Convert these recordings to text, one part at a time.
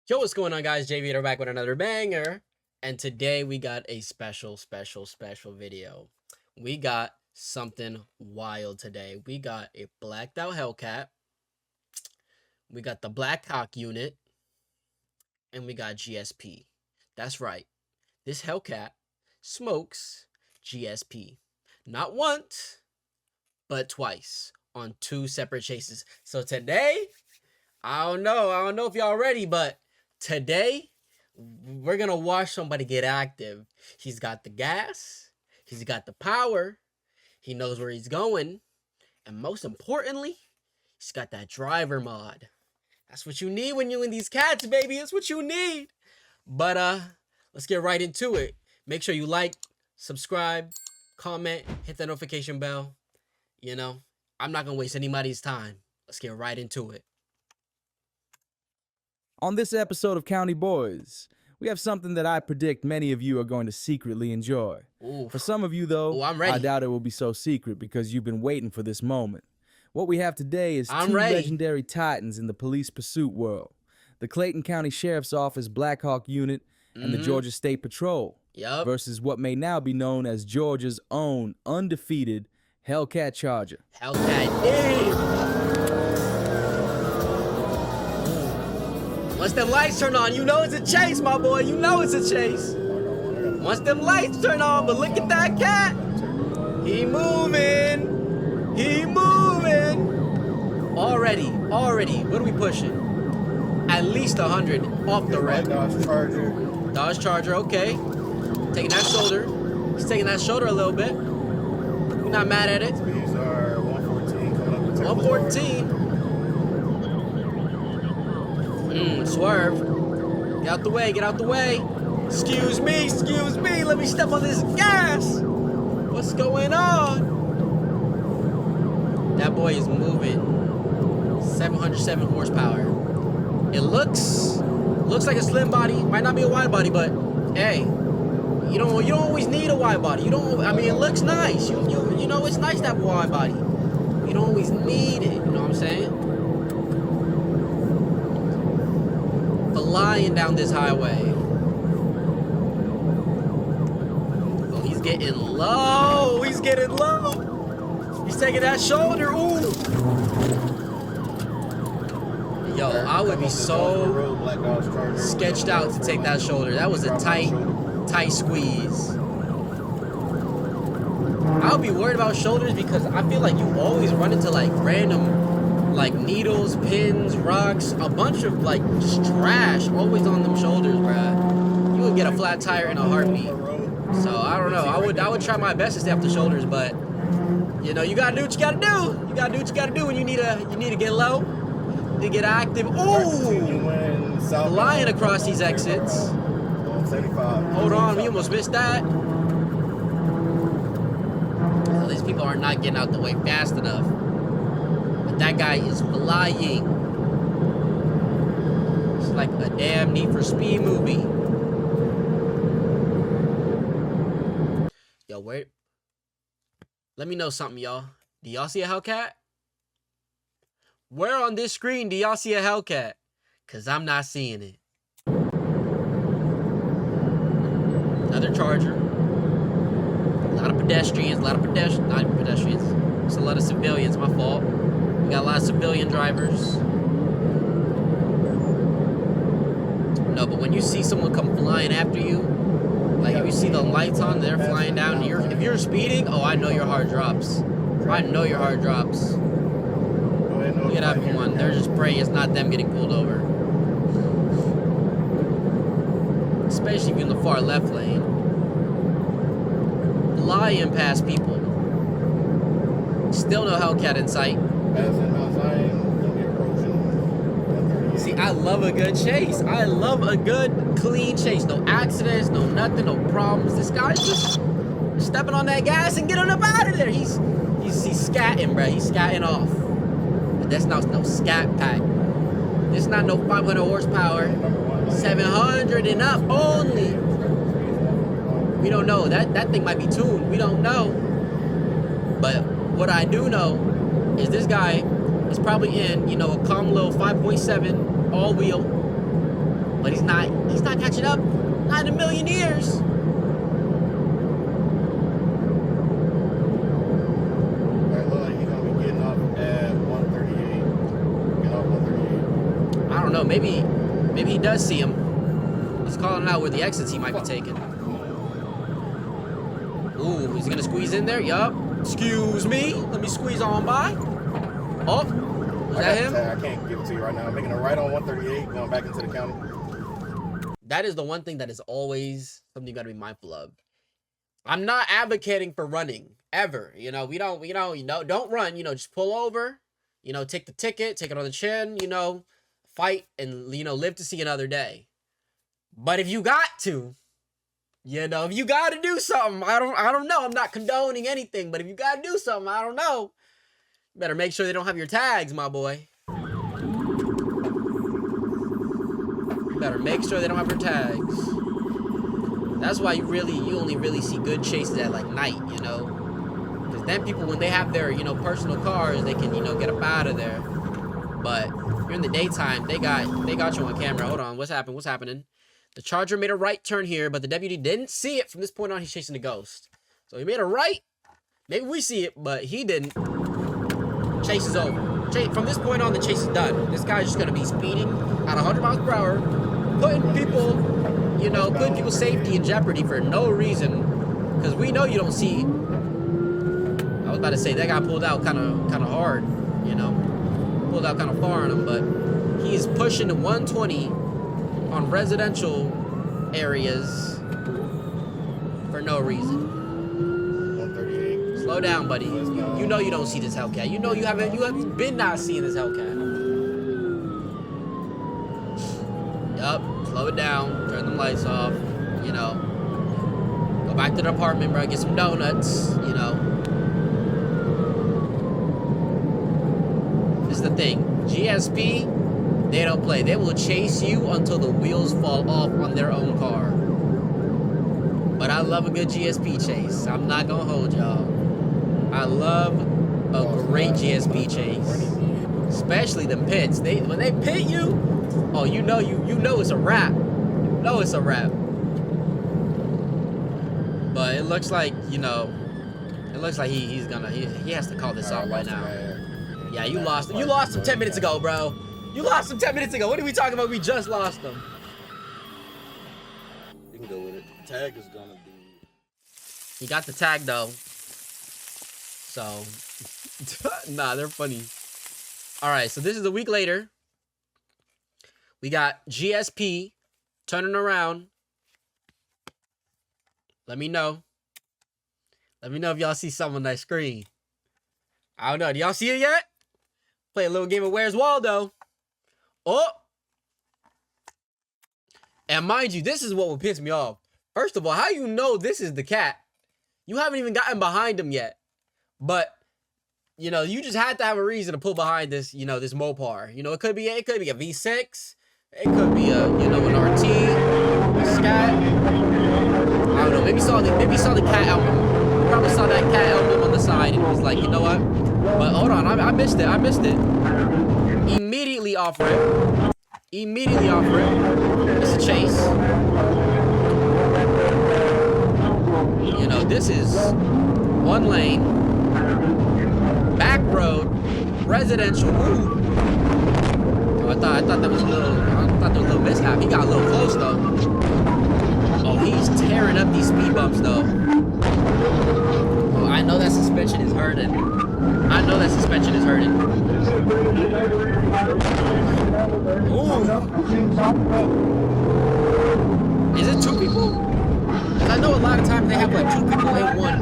Yo, what's going on, guys? Jviator back with another banger. And today we got a special video. We got something wild today. We got a blacked out Hellcat. We got the BLACKHAWK unit. And we got GSP. That's right. This Hellcat smokes GSP. Not once, but twice on 2 separate chases. So today, I don't know if y'all ready, but today, we're going to watch somebody get active. He's got the gas. He's got the power. He knows where he's going. And most importantly, he's got that driver mod. That's what you need when you're in these cats, baby. That's what you need. But let's get right into it. Make sure you like, subscribe, comment, hit the notification bell. You know, I'm not going to waste anybody's time. Let's get right into it. On this episode of County Boys, we have something that I predict many of you are going to secretly enjoy. Oof. For some of you, though, I'm ready. I doubt it will be so secret because you've been waiting for this moment. What we have today is I'm two ready. legendary titans in the police pursuit world. The Clayton County Sheriff's Office BLACKHAWK unit and the Georgia State Patrol versus what may now be known as Georgia's own undefeated Hellcat Charger. Once them lights turn on, you know it's a chase, my boy. You know it's a chase. Once them lights turn on, but look at that cat. He moving. He moving. Already. What are we pushing? At least 100 off the rep. Dodge Charger, okay. Taking that shoulder. He's taking that shoulder a little bit. We're not mad at it. Speeds are 114 coming up to 114. Swerve. Get out the way, get out the way. Excuse me, let me step on this gas. What's going on? That boy is moving. 707 horsepower. It looks like a slim body. Might not be a wide body, but hey, you don't always need a wide body. I mean, it looks nice. You know it's nice to have a wide body. You don't always need it. You know what I'm saying? Flying down this highway. Oh, he's getting low. He's taking that shoulder. Ooh. Yo, I would be so sketched out to take that shoulder. That was a tight squeeze. I would be worried about shoulders because I feel like you always run into like random like needles, pins, rocks, a bunch of like just trash always on them shoulders, bruh. You would get a flat tire in a heartbeat. So I don't know. I would try my best to stay off the shoulders, but you know, you gotta do what you gotta do. You gotta do what you gotta do when you need to get low, to get active. Ooh! Flying across these exits. Hold on, we almost missed that. So these people are not getting out the way fast enough. That guy is flying. It's like a damn Need for Speed movie. Yo, wait. Let me know something, y'all. Do y'all see a Hellcat? Where on this screen do y'all see a Hellcat? Because I'm not seeing it. Another Charger. A lot of pedestrians. Not even pedestrians. It's a lot of civilians. My fault. We got a lot of civilian drivers. No, but when you see someone come flying after you, like if you see the lights on, they're flying down. If you're speeding, oh, I know your heart drops. I know your heart drops. Look at that one. They're just praying it's not them getting pulled over. Especially if you're in the far left lane. Flying past people. Still no Hellcat in sight. See, I love a good chase. I love a good, clean chase. No accidents, no nothing, no problems. This guy's just stepping on that gas and getting up out of there. He's scatting, bro. He's scatting off. But that's not no scat pack. This is not no 500 horsepower. 700 and up only. We don't know. That thing might be tuned. We don't know. But what I do know is this guy is probably in, you know, a calm little 5.7 all-wheel but he's not catching up. Not in a million years. I don't know. Maybe he does see him. He's calling out where the exits he might be taking. Ooh, is he gonna squeeze in there? Yup. Excuse me. Let me squeeze on by. Oh, is that him? I can't give it to you right now. I'm making a right on 138, going back into the county. That is the one thing that is always something you gotta be mindful of. I'm not advocating for running ever. You know, don't run. You know, just pull over. You know, take the ticket, take it on the chin. You know, fight and live to see another day. But if you got to, if you got to do something, I don't know. I'm not condoning anything, but if you got to do something, I don't know. You better make sure they don't have your tags, my boy. You better make sure they don't have your tags. That's why you only really see good chases at like night, because then people, when they have their personal cars, they can get up out of there. But during the daytime, they got you on camera. Hold on, what's happening? The Charger made a right turn here, but the deputy didn't see it. From this point on, he's chasing the ghost. So he made a right. Maybe we see it, but he didn't. Chase is over. From this point on, the chase is done. This guy's just gonna be speeding at 100 miles per hour, putting people's safety in jeopardy for no reason. Because we know you don't see. I was about to say that guy pulled out kind of hard, pulled out kind of far on him, but he's pushing the 120 on residential areas for no reason. 138. Slow down, buddy. You know you don't see this Hellcat. You know you haven't been not seeing this Hellcat. Yup. Slow it down. Turn them lights off. Go back to the apartment, bro. Get some donuts. This is the thing. GSP. They don't play. They will chase you until the wheels fall off on their own car. But I love a good GSP chase. I'm not gonna hold y'all. I love a great GSP chase. Especially the pits. When they pit you, oh, you know it's a wrap. You know it's a wrap. But it looks like, he has to call this off right now. Yeah, you lost him. You lost him 10 minutes ago, bro. You lost him 10 minutes ago. What are we talking about? We just lost him. You can go with it. The tag is gonna be. He got the tag though. So, nah, they're funny. All right, so this is a week later. We got GSP turning around. Let me know. Let me know if y'all see something on that screen. I don't know. Do y'all see it yet? Play a little game of Where's Waldo. Oh! And mind you, this is what would piss me off. First of all, how you know this is the cat? You haven't even gotten behind him yet. But, you just had to have a reason to pull behind this, this Mopar. It could be a V6. It could be an RT, a Scat. I don't know. Maybe saw the cat album. Probably saw that cat album on the side and was like, you know what? But hold on, I missed it. Immediately off rip. It's a chase. This is one lane, back road, residential. Ooh. Oh, I thought there was a little mishap. He got a little close though. Oh, he's tearing up these speed bumps though. Oh, I know that suspension is hurting. Ooh. Is it two people? Because I know a lot of times they have like two people in one,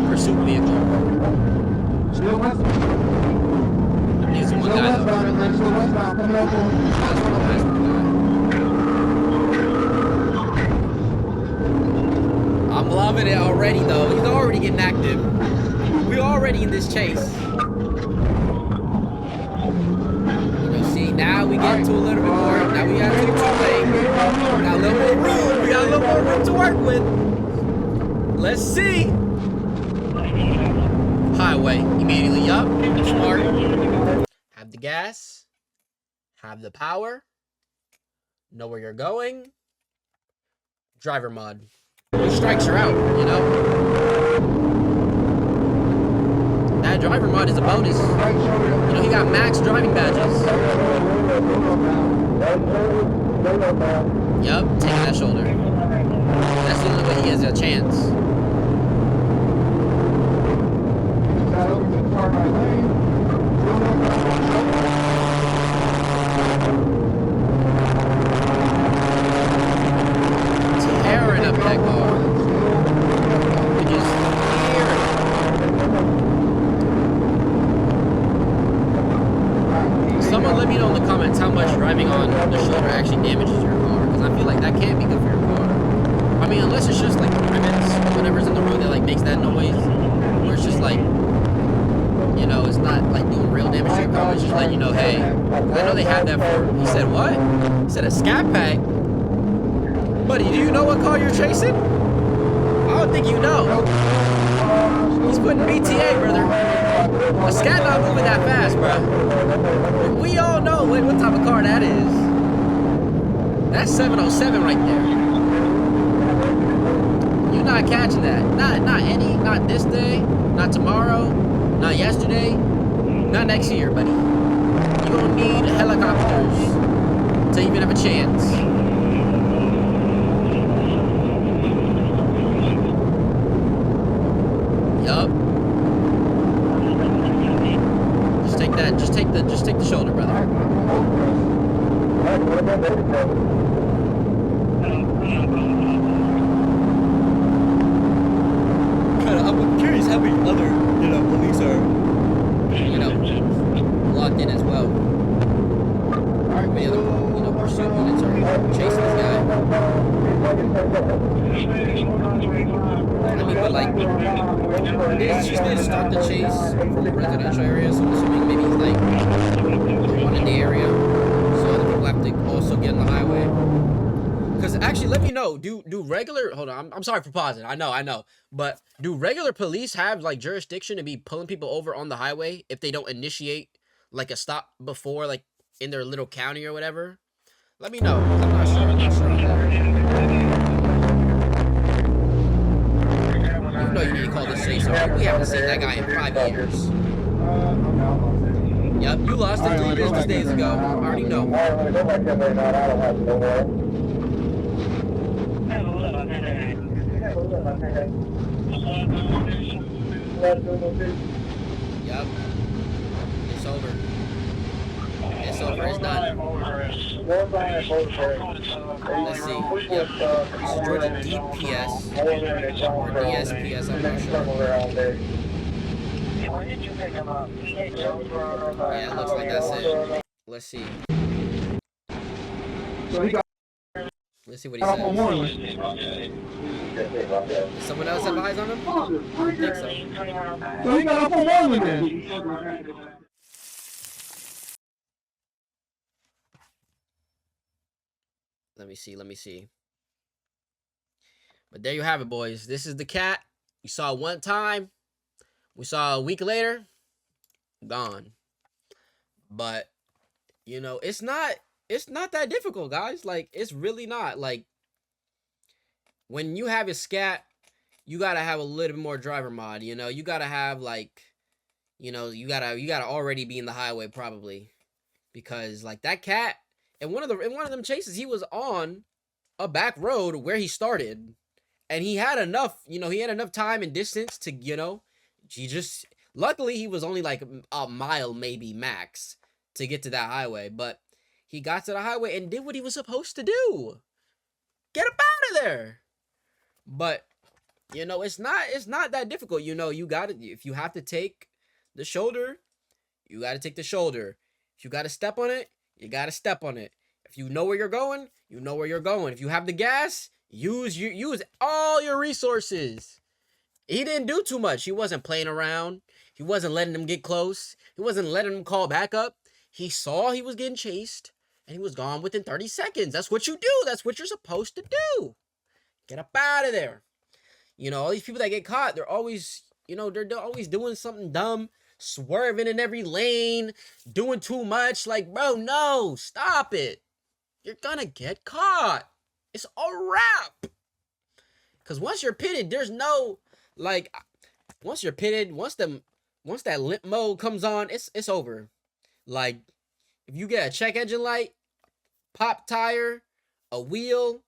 pursuit vehicle. He's one guy though. I'm loving it already though. He's already getting active. We're already in this chase. See, now we get to a little bit more. Now we got to the two-lane. We got a little more room. We got a little more room to work with. Let's see. Highway. Immediately up. Smart. Have the gas. have the power, know where you're going, driver mod. Those strikes are out, you know? That driver mod is a bonus. You know, he got max driving badges. Yup, taking that shoulder. That's the only way he has a chance. Tearing up that car. You just hear it. Someone let me know in the comments how much driving on the shoulder actually damages your car, because I feel like that can't be good for your car. I mean, unless it's just like the rivets, whatever's in the road that like makes that noise, where it's just like, you know, it's not like doing real damage to your car. It's just letting you know, hey, I know they have that for. He said what? He said a scat pack. Buddy, do you know what car you're chasing? I don't think you know. He's putting BTA, brother. A scat not moving that fast, bro. We all know what type of car that is. That's 707 right there. You're not catching that. Not this day, not tomorrow, not yesterday, not next year, buddy. You're gonna need helicopters to even have a chance. Yup. Just take the shoulder, brother. I'm curious how many other, you know, police are, you know, locked in as well. How many other, you know, pursuit units are chasing this guy? I mean, but like, he's just gonna start the chase from a residential area, so I'm assuming maybe he's like one in the area, so other people have to also get on the highway. Because actually, let me know, do regular, hold on, I'm sorry for pausing, I know, but do regular police have like jurisdiction to be pulling people over on the highway if they don't initiate like a stop before, like in their little county or whatever? Let me know, because I'm not sure on that. You know you need to call this chase, right? We haven't seen that guy in 5 years. Yep, you lost it 3 business days ago. I already know. Yep. It's over. It's over. It's done. Let's see. Yep. This is Georgia DPS or DSPS. I'm not sure. Yeah, it looks like that's it. Let's see. Let's see what he says. Does someone else have eyes on him? I don't think so. So he got up on one with him. Let me see. But there you have it, boys. This is the cat. You saw it one time. We saw a week later. Gone. But, you know, it's not that difficult, guys. Like, it's really not. Like, when you have a scat, you gotta have a little bit more driver mod, you know? You gotta have, like, you know, you gotta already be in the highway, probably. Because, like, that cat, in one of them chases, he was on a back road where he started. And he had enough, you know, he had enough time and distance to, you know, luckily he was only like a mile maybe max to get to that highway. But he got to the highway and did what he was supposed to do. Get up out of there. But, you know, it's not that difficult. You know, you got to, if you have to take the shoulder, you got to take the shoulder. If you got to step on it, you got to step on it. If you know where you're going, you know where you're going. If you have the gas, use all your resources. He didn't do too much. He wasn't playing around. He wasn't letting them get close. He wasn't letting them call back up. He saw he was getting chased, and he was gone within 30 seconds. That's what you do. That's what you're supposed to do. Get up out of there. You know, all these people that get caught, they're always, you know, they're always doing something dumb. swerving in every lane, doing too much. Like, bro, no, stop it. You're gonna get caught. It's a wrap. Because once you're pitted, there's no, like, once you're pitted, once that limp mode comes on, it's over. Like, if you get a check engine light, pop tire, a wheel,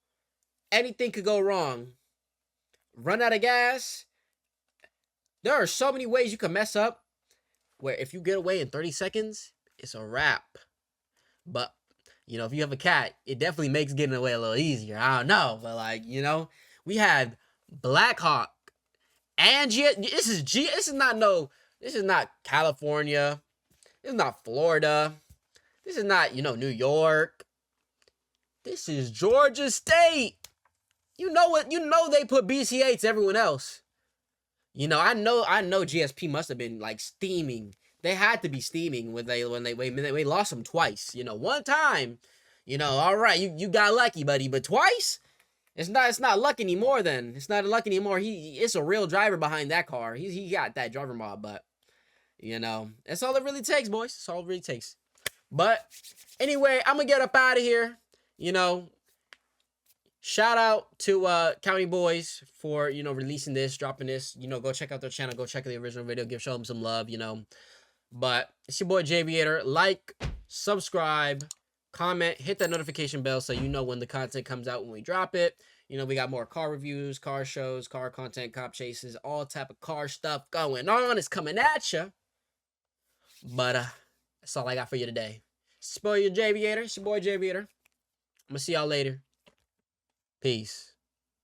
anything could go wrong. Run out of gas. There are so many ways you can mess up where if you get away in 30 seconds, it's a wrap. But, you know, if you have a cat, it definitely makes getting away a little easier. I don't know. But, like, you know, we had BLACKHAWK and this is not California. This is not Florida. This is not, you know, New York. This is Georgia State. You know what? You know they put BCA to everyone else. You know, I know GSP must have been like steaming. They had to be steaming when they lost them twice. You know, one time, you know, all right, you got lucky, buddy, but twice? It's not luck anymore then. It's not luck anymore. It's a real driver behind that car. He got that driver mod, but you know, that's all it really takes, boys. That's all it really takes. But anyway, I'm gonna get up out of here. You know, shout out to County Boys for, you know, releasing this, dropping this. You know, go check out their channel. Go check out the original video. Show them some love, you know. But it's your boy Jviator. Like, subscribe, comment, hit that notification bell so you know when the content comes out when we drop it. You know, we got more car reviews, car shows, car content, cop chases, all type of car stuff going on. It's coming at you. But that's all I got for you today. It's your boy Jviator. It's your boy Jviator. I'm gonna see y'all later. Peace.